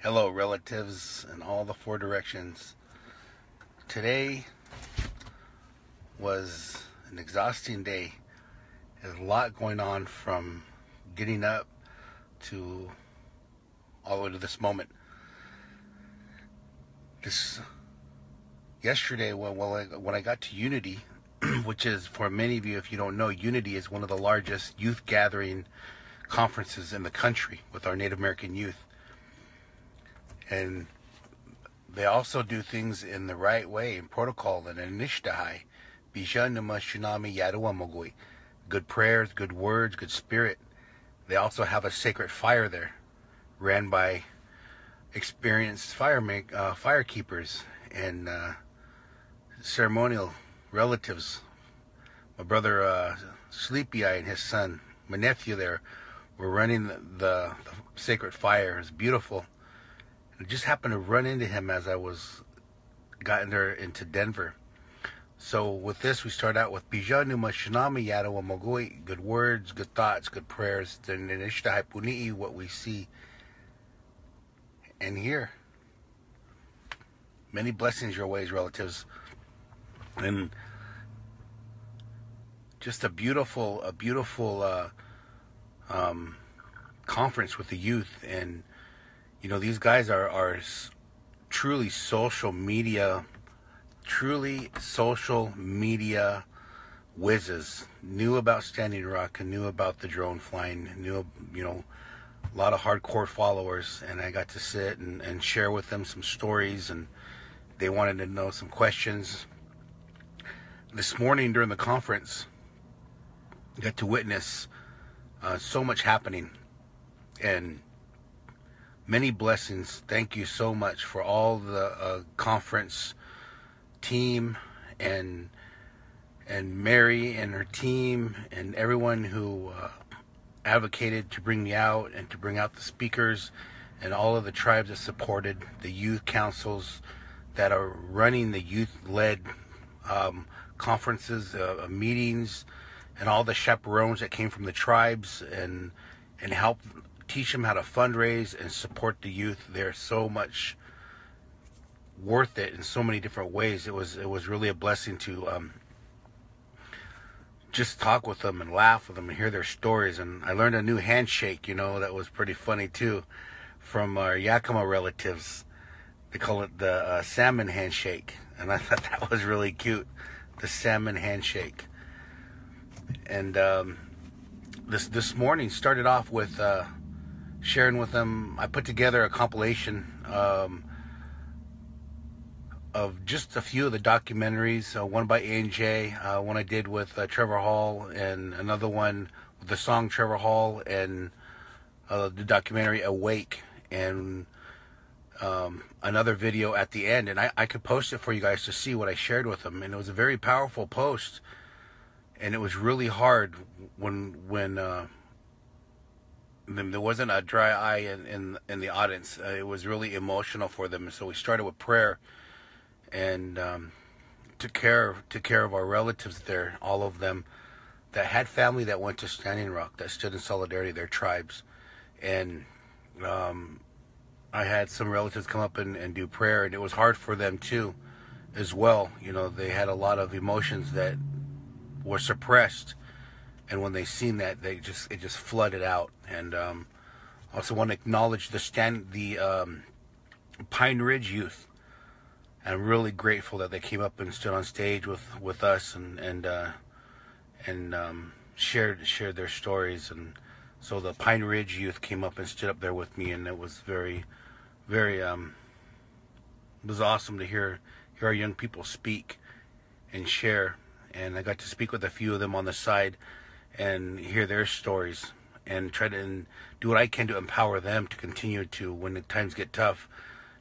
Hello, relatives in all the four directions. Today was an exhausting day. There's a lot going on from getting up to all the way to this moment. Yesterday, when I got to Unity, which is, for many of you, if you don't know, Unity is one of the largest youth gathering conferences in the country with our Native American youth. And they also do things in the right way, in protocol, and Anishtahai. Bijanuma Shunami Yaduamogui. Good prayers, good words, good spirit. They also have a sacred fire there, ran by experienced firekeepers and ceremonial relatives. My brother Sleepy Eye and his son, my nephew there, were running the sacred fire. It was beautiful. I just happened to run into him as I was gotten there into Denver. So with this, we start out with Bijanuma Shinami Yadawa Mogoi, good words, good thoughts, good prayers, then Nishtahai Puni'i, what we see and hear. Many blessings your ways, relatives. And just a beautiful conference with the youth. And you know, these guys are truly social media whizzes. Knew about Standing Rock and knew about the drone flying. Knew, you know, a lot of hardcore followers. And I got to sit and share with them some stories, and they wanted to know some questions. This morning during the conference, I got to witness so much happening. And many blessings. Thank you so much for all the conference team and Mary and her team and everyone who advocated to bring me out and to bring out the speakers, and all of the tribes that supported the youth councils that are running the youth-led conferences, meetings, and all the chaperones that came from the tribes and helped teach them how to fundraise and support the youth. They're so much worth it in so many different ways. It was really a blessing to just talk with them and laugh with them and hear their stories. And I learned a new handshake, you know, that was pretty funny too, from our Yakima relatives. They call it the salmon handshake, and I thought that was really cute, the salmon handshake. And this morning started off with sharing with them. I put together a compilation of just a few of the documentaries, one by A&J, one I did with Trevor Hall, and another one with the song Trevor Hall, and the documentary Awake, and another video at the end. And I could post it for you guys to see what I shared with them. And it was a very powerful post, and it was really hard when there wasn't a dry eye in the audience. It was really emotional for them. So we started with prayer and took care of our relatives there, all of them that had family that went to Standing Rock, that stood in solidarity, their tribes. And I had some relatives come up and do prayer, and it was hard for them too as well. You know, they had a lot of emotions that were suppressed. And when they seen that, it just flooded out. And I also want to acknowledge the Pine Ridge youth. I'm really grateful that they came up and stood on stage with us and shared their stories. And so the Pine Ridge youth came up and stood up there with me, and it was very, very it was awesome to hear our young people speak and share. And I got to speak with a few of them on the side and hear their stories and try to do what I can to empower them to continue to, when the times get tough,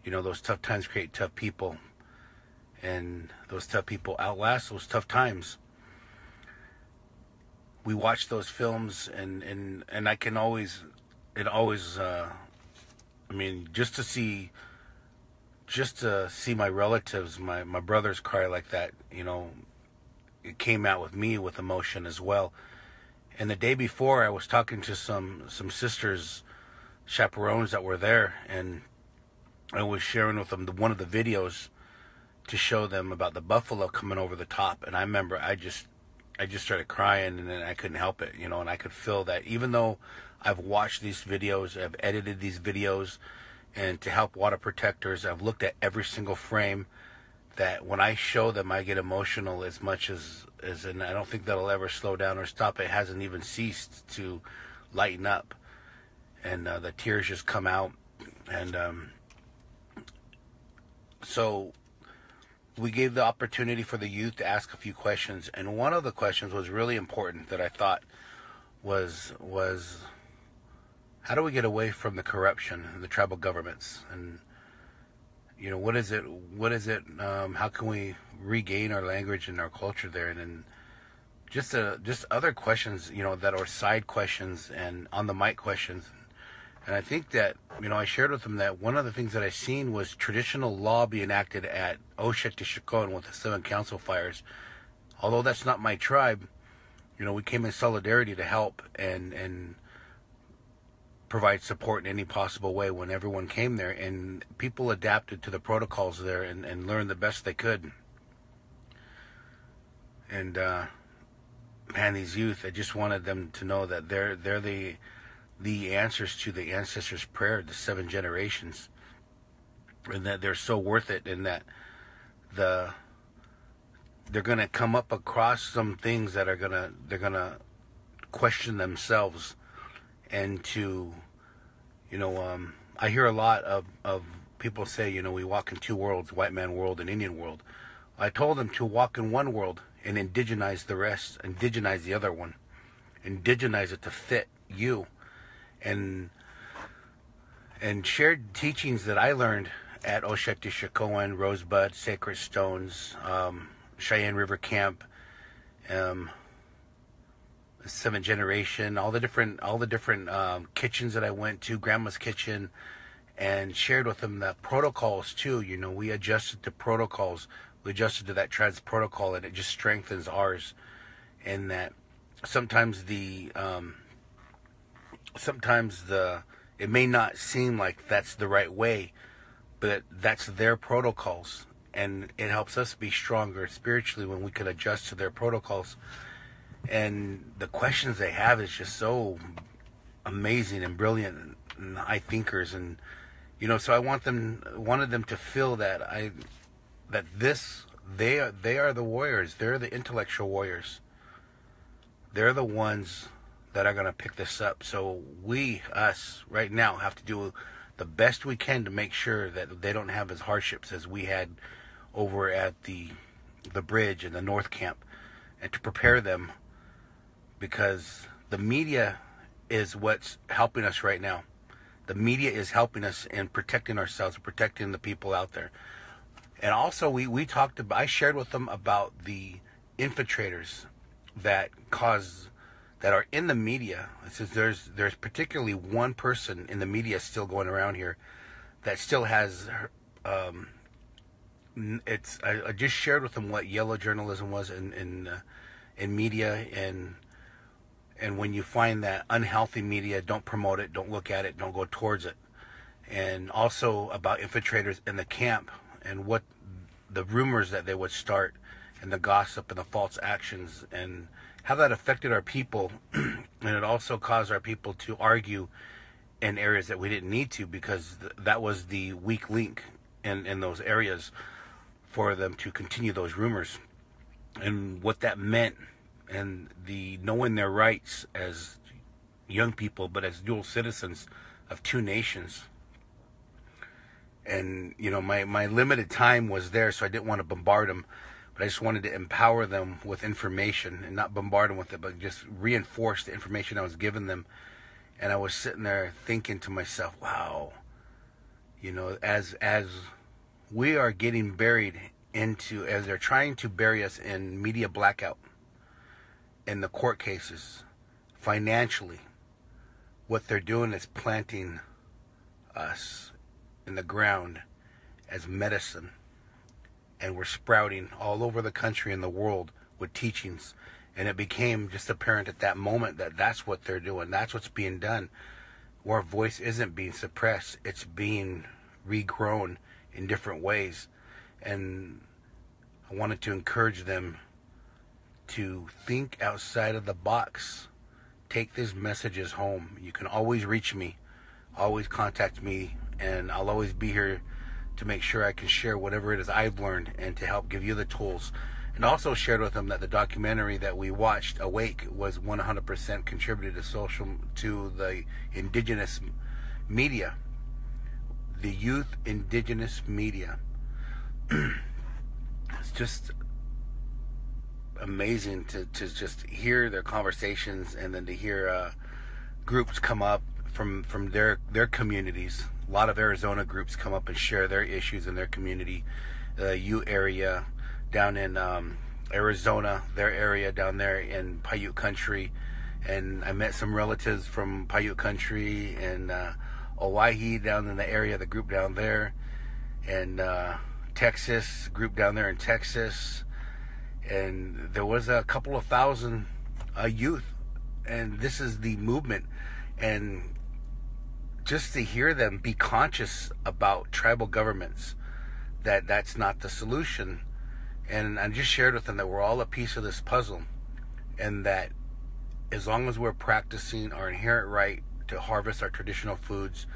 you know, those tough times create tough people, and those tough people outlast those tough times. We watch those films and I can always, I mean, just to see my relatives, my brothers cry like that, you know, it came out with me with emotion as well. And the day before, I was talking to some sisters, chaperones that were there, and I was sharing with them one of the videos to show them about the buffalo coming over the top, and I remember I just started crying, and then I couldn't help it, you know, and I could feel that even though I've watched these videos, I've edited these videos, and to help water protectors, I've looked at every single frame, that when I show them, I get emotional as much as and I don't think that'll ever slow down or stop. It hasn't even ceased to lighten up, and the tears just come out, and so we gave the opportunity for the youth to ask a few questions, and one of the questions was really important that I thought was how do we get away from the corruption in the tribal governments, and you know, what is it, how can we regain our language and our culture there, and then just other questions, you know, that are side questions and on the mic questions. And I think that, you know, I shared with them that one of the things that I seen was traditional law be enacted at Oshek with the 7 council fires. Although that's not my tribe, you know, we came in solidarity to help and provide support in any possible way when everyone came there. And people adapted to the protocols there and learned the best they could. And, man, these youth, I just wanted them to know that they're the answers to the ancestors' prayer, the 7 generations, and that they're so worth it, and that they're gonna come up across some things that they're gonna question themselves, and to, you know, I hear a lot of people say, you know, we walk in 2 worlds, white man world and Indian world. I told them to walk in 1 world and indigenize the rest, indigenize the other one, indigenize it to fit you. And shared teachings that I learned at Oshek Rosebud, Sacred Stones, Cheyenne River Camp, 7th generation, all the different kitchens that I went to, Grandma's Kitchen, and shared with them the protocols too. You know, we adjusted to protocols, we adjusted to that trans protocol, and it just strengthens ours. And that sometimes it may not seem like that's the right way, but that's their protocols, and it helps us be stronger spiritually when we can adjust to their protocols. And the questions they have is just so amazing and brilliant, and high thinkers, and you know, so I wanted them to feel that they are the warriors, they're the intellectual warriors, they're the ones that are going to pick this up. So us right now have to do the best we can to make sure that they don't have as hardships as we had over at the bridge in the North Camp, and to prepare them, because the media is what's helping us right now. The media is helping us in protecting ourselves, protecting the people out there. And also I shared with them about the infiltrators that are in the media. It says there's particularly one person in the media still going around here that still has I just shared with them what yellow journalism was in media, and when you find that unhealthy media, don't promote it, don't look at it, don't go towards it. And also about infiltrators in the camp, and what the rumors that they would start, and the gossip and the false actions, and how that affected our people. And it also caused our people to argue in areas that we didn't need to, because that was the weak link in those areas for them to continue those rumors, and what that meant, and the knowing their rights as young people, but as dual citizens of 2 nations. And you know, my limited time was there, so I didn't want to bombard them, but I just wanted to empower them with information, and not bombard them with it, but just reinforce the information I was giving them. And I was sitting there thinking to myself, wow, you know, as we are getting buried as they're trying to bury us in media blackout, in the court cases, financially, what they're doing is planting us in the ground as medicine. And we're sprouting all over the country and the world with teachings. And it became just apparent at that moment that that's what they're doing. That's what's being done. Our voice isn't being suppressed. It's being regrown in different ways. And I wanted to encourage them to think outside of the box. Take these messages home. You can always reach me, always contact me, and I'll always be here to make sure I can share whatever it is I've learned and to help give you the tools. And also shared with them that the documentary that we watched, Awake, was 100% contributed to the indigenous media, the youth indigenous media. It's just amazing to just hear their conversations, and then to hear groups come up from their communities. A lot of Arizona groups come up and share their issues in their community. The Ute area down in Arizona, their area down there in Paiute country. And I met some relatives from Paiute country and Oahe down in the area, the group down there. And Texas, group down there in Texas. And there was a couple of thousand youth. And this is the movement. And just to hear them be conscious about tribal governments, that's not the solution. And I just shared with them that we're all a piece of this puzzle, and that as long as we're practicing our inherent right to harvest our traditional foods,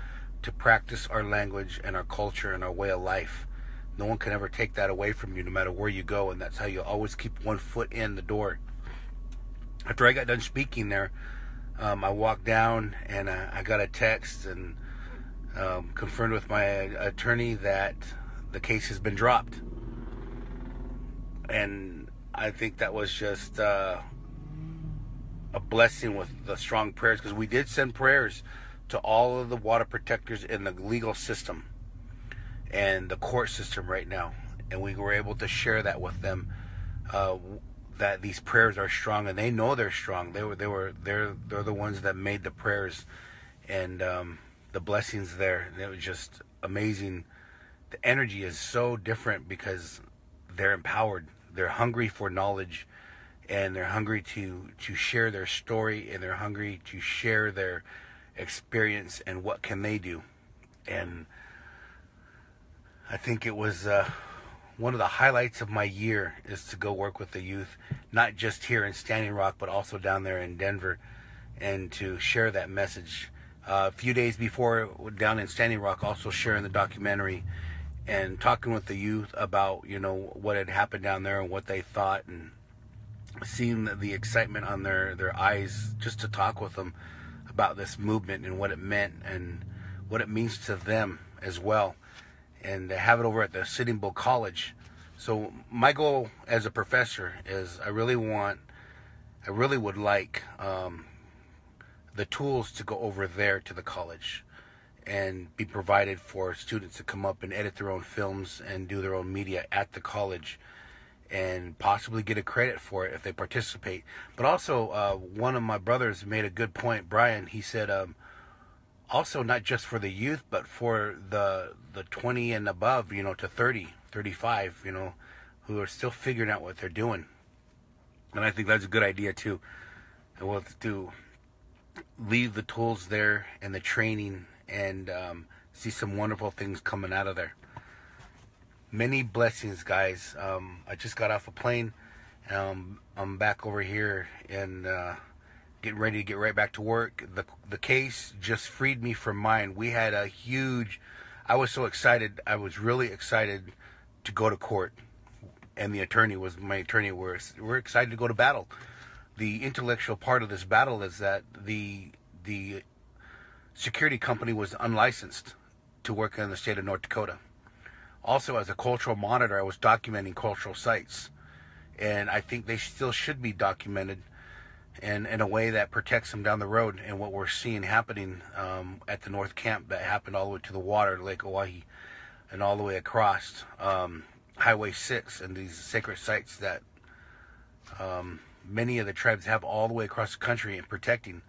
to practice our language and our culture and our way of life, no one can ever take that away from you, no matter where you go. And that's how you always keep one foot in the door. After I got done speaking there, I walked down and I got a text and confirmed with my attorney that the case has been dropped. And I think that was just a blessing with the strong prayers, because we did send prayers to all of the water protectors in the legal system and the court system right now, and we were able to share that with them, that these prayers are strong, and they know they're strong. They're the ones that made the prayers, and the blessings there. And it was just amazing. The energy is so different because they're empowered. They're hungry for knowledge, and they're hungry to share their story, and they're hungry to share their experience and what can they do. And I think it was one of the highlights of my year is to go work with the youth, not just here in Standing Rock, but also down there in Denver, and to share that message. A few days before, down in Standing Rock, also sharing the documentary and talking with the youth about, what had happened down there and what they thought, and seeing the excitement on their eyes just to talk with them about this movement and what it meant and what it means to them as well. And to have it over at the Sitting Bull College. So my goal as a professor is I really would like the tools to go over there to the college and be provided for students to come up and edit their own films and do their own media at the college, and possibly get a credit for it if they participate. But also, one of my brothers made a good point, Brian. He said, also not just for the youth, but for the 20 and above, to 30, 35, who are still figuring out what they're doing. And I think that's a good idea too. And we'll to leave the tools there and the training, and see some wonderful things coming out of there. Many blessings, guys. I just got off a plane. I'm back over here and getting ready to get right back to work. The case just freed me from mine. We had a huge... I was so excited. I was really excited to go to court. And my attorney we're excited to go to battle. The intellectual part of this battle is that the security company was unlicensed to work in the state of North Dakota. Also, as a cultural monitor, I was documenting cultural sites. And I think they still should be documented and in a way that protects them down the road. And what we're seeing happening at the North Camp, that happened all the way to the water, Lake Oahe, and all the way across Highway 6, and these sacred sites that many of the tribes have all the way across the country and protecting.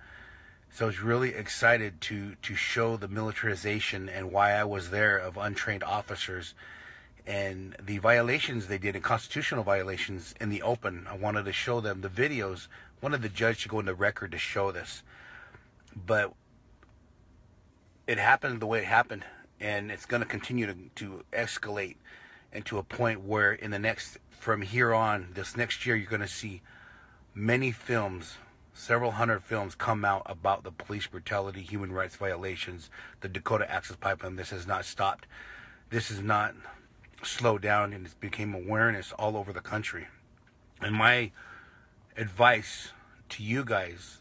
So I was really excited to show the militarization and why I was there of untrained officers and the violations they did, and constitutional violations in the open. I wanted to show them the videos. Wanted the judge to go into record to show this. But it happened the way it happened. and it's going to continue to escalate into a point where from here on, this next year, you're going to see many films, several hundred films come out about the police brutality, human rights violations, the Dakota Access Pipeline. This has not stopped. This has not slowed down, and it's became awareness all over the country. And my advice to you guys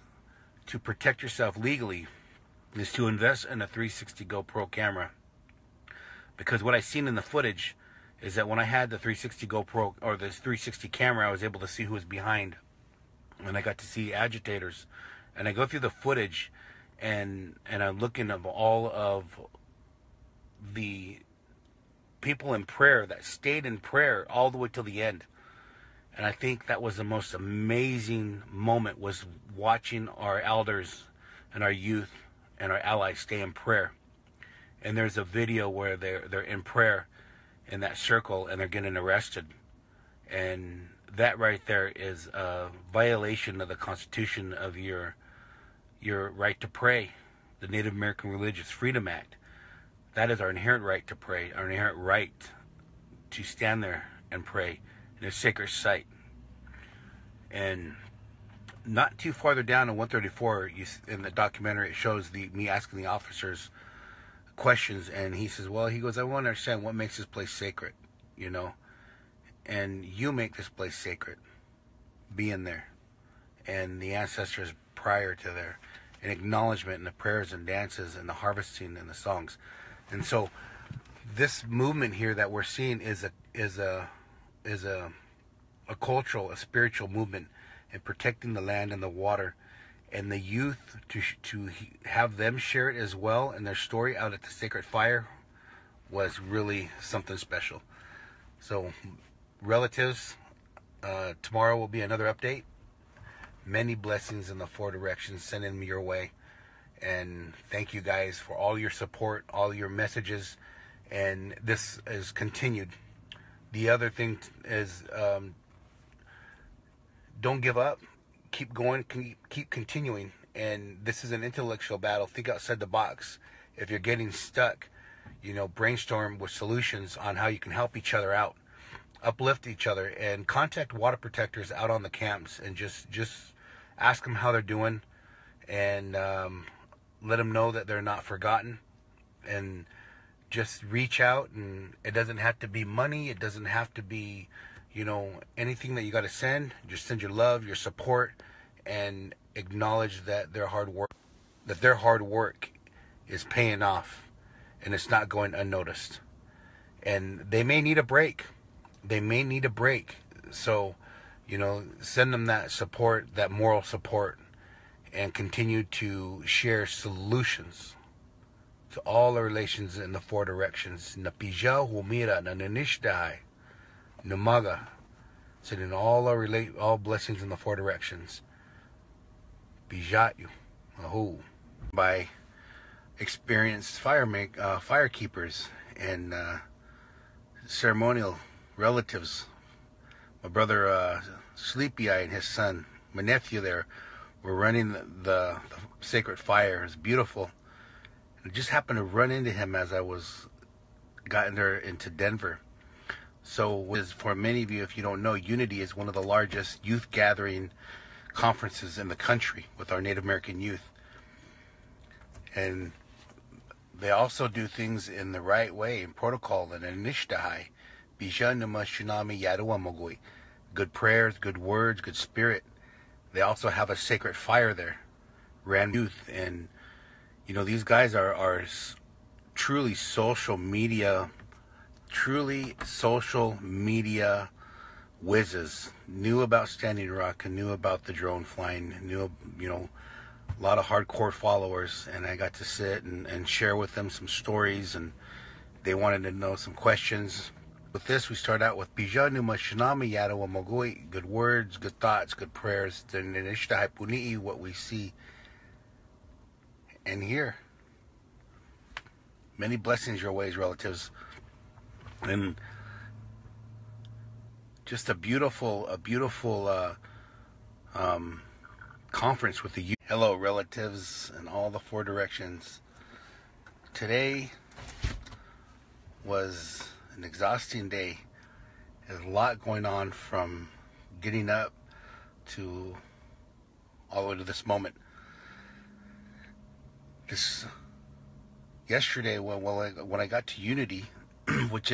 to protect yourself legally is to invest in a 360 GoPro camera. Because what I seen in the footage is that when I had the 360 GoPro, or this 360 camera, I was able to see who was behind. And I got to see agitators. And I go through the footage, and I'm looking at all of the people in prayer that stayed in prayer all the way till the end. And I think that was the most amazing moment, was watching our elders and our youth and our allies stay in prayer. And there's a video where they're in prayer in that circle, and they're getting arrested. And that right there is a violation of the Constitution of your right to pray, the Native American Religious Freedom Act. That is our inherent right to pray, our inherent right to stand there and pray in a sacred site. And not too farther down in 134, in the documentary, it shows me asking the officers questions, and he says, well, he goes, I want to understand what makes this place sacred, you know, and you make this place sacred, being there, and the ancestors prior to there, and acknowledgement, and the prayers and dances, and the harvesting, and the songs. And so this movement here that we're seeing is a cultural, a spiritual movement in protecting the land and the water, and the youth to have them share it as well, and their story out at the sacred fire was really something special. So relatives, tomorrow will be another update. Many blessings in the four directions sending me your way. And thank you guys for all your support, all your messages. And this is continued. The other thing is, don't give up. Keep going. Keep continuing. And this is an intellectual battle. Think outside the box. If you're getting stuck, you know, brainstorm with solutions on how you can help each other out, uplift each other, and contact water protectors out on the camps, and just ask them how they're doing, and let them know that they're not forgotten. And just reach out, and it doesn't have to be money. It doesn't have to be, you know, anything that you got to send. Just send your love, your support, and acknowledge that their hard work is paying off, and it's not going unnoticed. And they may need a break. So, you know, send them that support, that moral support, and continue to share solutions to all the relations in the four directions. Napija humira na nanishdai numaga. Sending all blessings in the four directions. Bijatu ahu. By experienced firekeepers and ceremonial relatives. My brother Sleepy Eye and his son, my nephew there, were running the sacred fire. It was beautiful. I just happened to run into him as I was gotten there into Denver. So for many of you, if you don't know, Unity is one of the largest youth gathering conferences in the country with our Native American youth. And they also do things in the right way, in protocol, and Anishtahai. Bijanuma Shunami Yaduamogui. Good prayers, good words, good spirit. They also have a sacred fire there. Ran youth, and you know, these guys are truly social media whizzes. Knew about Standing Rock, and knew about the drone flying, knew, you know, a lot of hardcore followers, and I got to sit and share with them some stories, and they wanted to know some questions. With this, we start out with Bijanu Mashinami Yadawa Mogui, good words, good thoughts, good prayers, then Nishta Punii, what we see and hear. Many blessings your ways, relatives. And just a beautiful conference with the youth. Hello, relatives and all the four directions. Today, was an exhausting day. There's a lot going on from getting up to all the way to this moment. This yesterday, when I got to Unity, which